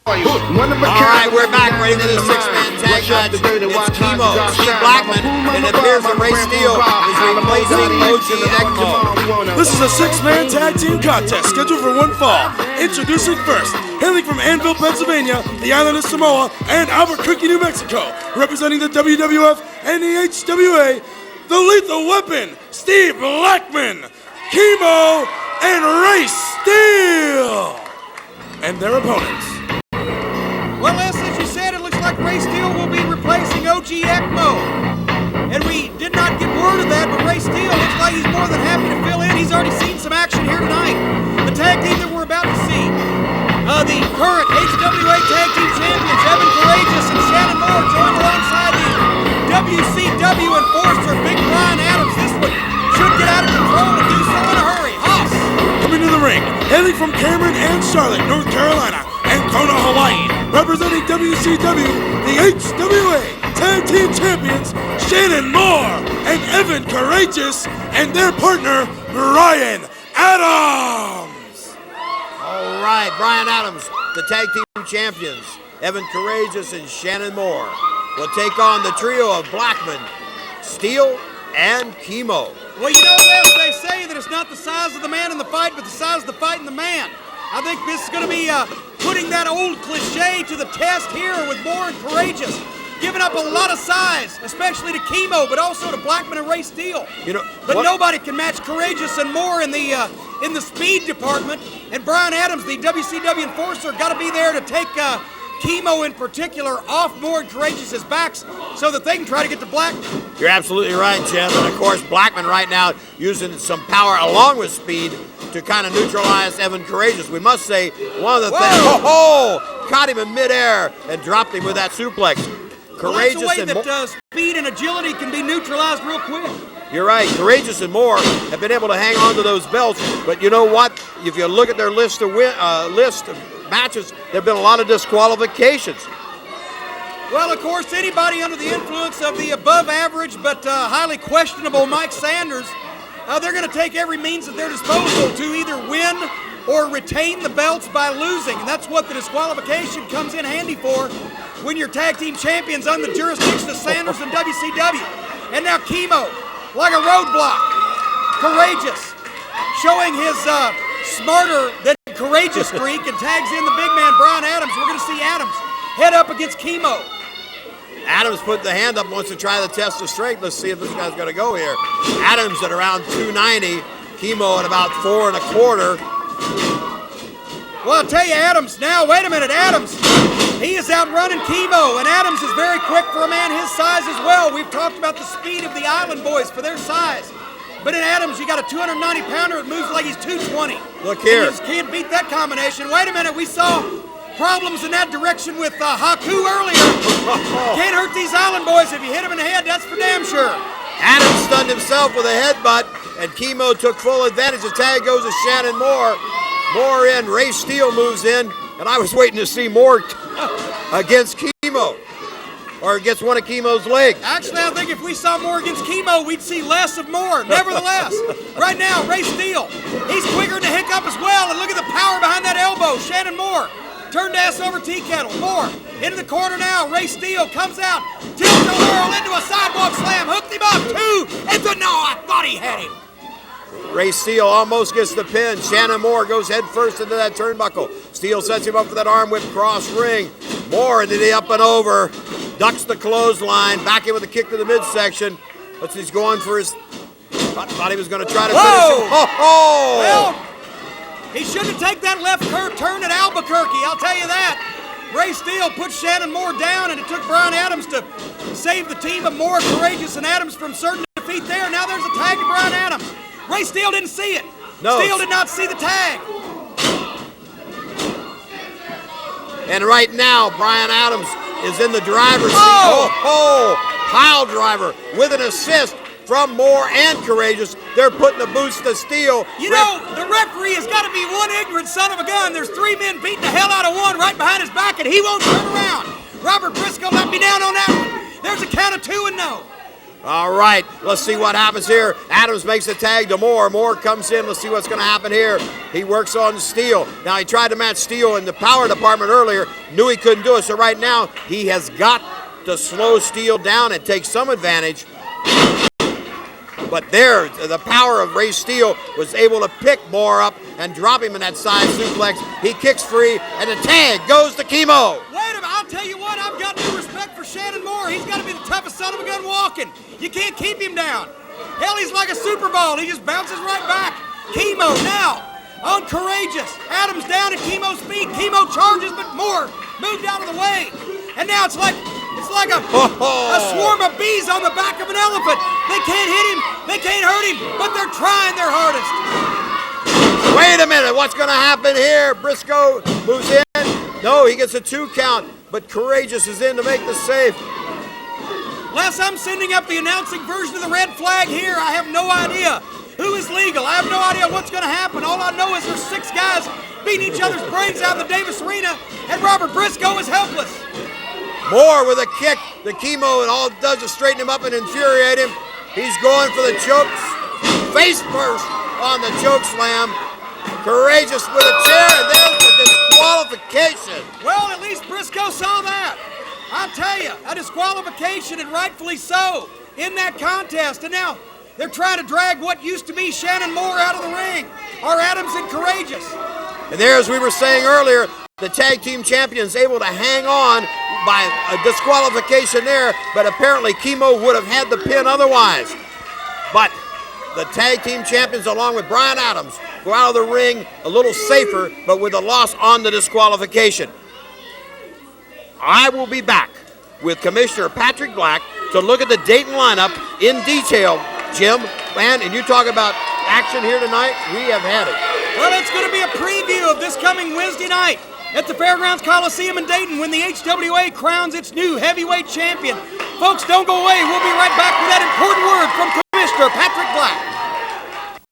All right, we're back ready for the six-man tag match. It's Kimo, Steve Blackman, and it appears that Ray Steele is replacing HWA. This is a six-man tag team contest scheduled for one fall. Introducing first, hailing from Annville, Pennsylvania, the island of Samoa, and Albuquerque, New Mexico, representing the WWF and the HWA, the Lethal Weapon Steve Blackman, Kimo, and Ray Steele, and their opponents. Well, Les, as you said, it looks like Ray Steele will be replacing HWA. And we did not get word of that, but Ray Steele looks like he's more than happy to fill in. He's already seen some action here tonight. The tag team that we're about to see, the current HWA Tag Team Champions, Evan Karagias and Shannon Moore, joined alongside the W.C.W. enforcer, Big Brian Adams. This one should get out of control and do so in a hurry. Hoss! Coming to the ring, hailing from Cameron and Charlotte, North Carolina, and Kona, Hawaii, representing W.C.W., the HWA Tag Team Champions, Shannon Moore and Evan Karagias, and their partner, Brian Adams. All right, Brian Adams, the Tag Team Champions, Evan Karagias and Shannon Moore will take on the trio of Blackman, Steele, and Kimo. Well, you know, Les, they say that it's not the size of the man in the fight, but the size of the fight in the man. I think this is going to be putting that old cliche to the test here with Moore and Karagias. Giving up a lot of size, especially to Kimo, but also to Blackman and Ray Steele. But nobody can match Karagias and Moore in the speed department. And Brian Adams, the WCW enforcer, got to be there to take Kimo in particular off Moore and Karagias' backs so that they can try to get to Blackman. You're absolutely right, Jeff. And of course, Blackman right now using some power along with speed to kind of neutralize Evan Karagias. We must say, one of the things, caught him in midair and dropped him with that suplex. Well, that's a way that speed and agility can be neutralized real quick. You're right. Karagias and Moore have been able to hang on to those belts, but you know what? If you look at their list of matches, there have been a lot of disqualifications. Well, of course, anybody under the influence of the above-average but highly questionable Mike Sanders, they're going to take every means at their disposal to either win or retain the belts by losing. And that's what the disqualification comes in handy for when you're tag team champions under the jurisdiction of Sanders and WCW. And now Kimo, like a roadblock. Karagias, showing his smarter than courageous streak, and tags in the big man Brian Adams. We're going to see Adams head up against Kimo. Adams put the hand up, wants to try the test of strength. Let's see if this guy's going to go here. Adams at around 290, Kimo at about 4 1/4. Well, I'll tell you, Adams now, wait a minute, Adams, he is outrunning Kimo, and Adams is very quick for a man his size as well. We've talked about the speed of the Island Boys for their size. But in Adams, you got a 290-pounder that moves like he's 220. Look here. You just can't beat that combination. Wait a minute, we saw problems in that direction with Haku earlier. Can't hurt these Island Boys. If you hit him in the head, that's for damn sure. Adams stunned himself with a headbutt, and Kimo took full advantage. The tag goes to Shannon Moore. Moore in, Ray Steele moves in, and I was waiting to see Moore against Kimo, or against one of Kimo's legs. Actually, I think if we saw Moore against Kimo, we'd see less of Moore. Nevertheless, right now, Ray Steele, he's quicker than a hiccup as well, and look at the power behind that elbow. Shannon Moore turned ass over tea kettle. Moore into the corner now. Ray Steele comes out, tilts a whirl into a sidewalk slam, hooked him up, 2, and no, I thought he had him. Ray Steele almost gets the pin. Shannon Moore goes head first into that turnbuckle. Steele sets him up for that arm whip cross ring. Moore into the up and over. Ducks the clothesline. Back in with a kick to the midsection. But he's going for his... Thought he was going to try to finish him. Well, he shouldn't take that left curve turn at Albuquerque, I'll tell you that. Ray Steele put Shannon Moore down, and it took Brian Adams to save the team of Moore, Karagias, and Adams from certain defeat there. Now there's a tag to Brian Adams. Ray Steele didn't see it. No. Steele did not see the tag. And right now, Brian Adams is in the driver's seat. Pile driver with an assist from Moore and Karagias. They're putting a boost to Steele. You know, the referee has got to be one ignorant son of a gun. There's 3 men beating the hell out of one right behind his back, and he won't turn around. Robert Briscoe let me down on that one. There's a count of 2 and no. All right, let's see what happens here. Adams makes the tag to Moore. Moore comes in. Let's see what's going to happen here. He works on Steele. Now, he tried to match Steele in the power department earlier. Knew he couldn't do it, so right now he has got to slow Steele down and take some advantage. But there, the power of Ray Steele was able to pick Moore up and drop him in that side suplex. He kicks free, and the tag goes to Kimo. Wait a minute, I'll tell you what, I've got no respect for Shannon Moore. He's got to be the toughest son of a gun walking. You can't keep him down. Hell, he's like a Super Bowl. He just bounces right back. Kimo now on Courageous. Adams down at Kimo's feet. Kimo charges, but Moore moved out of the way. And now it's like a swarm of bees on the back of an elephant. They can't hit him, they can't hurt him, but they're trying their hardest. Wait a minute, what's going to happen here? Briscoe moves in. No, he gets a 2 count, but Courageous is in to make the save. Les, I'm sending up the announcing version of the red flag here. I have no idea who is legal. I have no idea what's going to happen. All I know is there's 6 guys beating each other's brains out in the Davis Arena, and Robert Briscoe is helpless. Moore with a kick to Kimo, and all it does is straighten him up and infuriate him. He's going for the chokes. Face first on the choke slam. Courageous with a chair, and there's the disqualification. Well, at least Briscoe saw that. I'll tell you, a disqualification, and rightfully so, in that contest. And now they're trying to drag what used to be Shannon Moore out of the ring. Are Adams and Courageous. And there, as we were saying earlier, the tag team champions able to hang on by a disqualification there, but apparently Kimo would have had the pin otherwise. But the tag team champions, along with Brian Adams, go out of the ring a little safer, but with a loss on the disqualification. I will be back with Commissioner Patrick Black to look at the Dayton lineup in detail, Jim. And you talk about action here tonight, we have had it. Well, it's going to be a preview of this coming Wednesday night at the Fairgrounds Coliseum in Dayton when the HWA crowns its new heavyweight champion. Folks, don't go away. We'll be right back with that important word from Commissioner Patrick